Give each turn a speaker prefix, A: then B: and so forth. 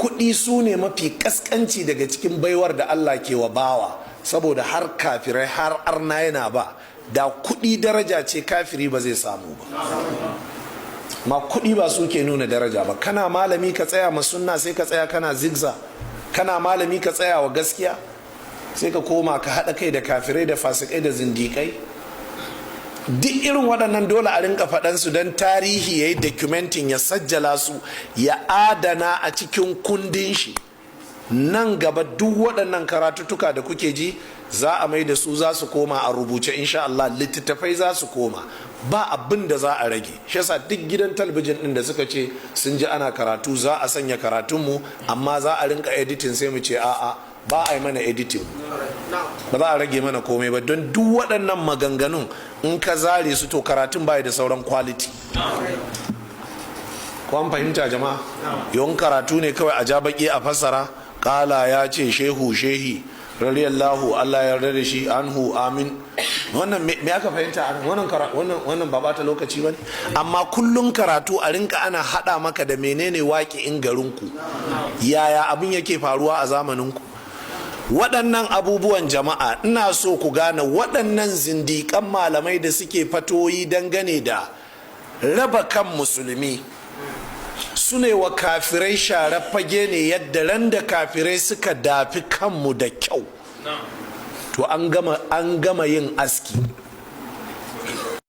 A: kuɗi su ne mafi kaskanci daga cikin baiwar da Allah ke wa bawa, saboda har kafirai har arna yana ba. Da kuɗi daraja ce kafiri ba zai samu ba. Ma kuɗi ba su ke nuna daraja ba. Kana malami ka tsaya ma sunna sai ka tsaya kana zigza. Kana malami ka tsaya wa gaskiya sai ka koma ka haɗa kai da kafirai da fasikai da zindikai. Duk irin waɗannan dole a rinka faɗansu don tarihi ya yi documenting, ya sajjala su, ya adana a cikin kundin shi. Nan gaba duk waɗannan karatuttuka da kuke ji za a mai da su, za su koma a rubuce insha Allah, littattafai za su koma, ba abin da za a rage. Shi yasa duk gidan talabijin ɗin da suka ce sun ji ana karatu za a sanya karatunmu amma za a rinka editing, sai mu ce a'a, ba a yi mana editing, ba za a rage mana komai ba, don duk waɗannan maganganun in ka zare su to karatun bai da sauran quality. Ko an fahimta jama'a? Yawan karatu ne kawai a ja baki a fassara, kala ya ce shehu shehi radiyallahu Allah ya yarda da shi anhu amin. Wannan me aka fahimta? Wannan ba bata lokaci bane. Amma kullun karatu a rinka ana hada maka da menene waƙi'in garinku, yaya abin yake faruwa a zamaninku. Waɗannan abubuwan jama'a, ina so ku gane waɗannan zindiƙan malamai da suke fatoyi dangane da raba kan musulmi, su ne wa kafirai share fage ne, yadda ran da kafirai suka dafi kanmu da kyau to an gama yin aski.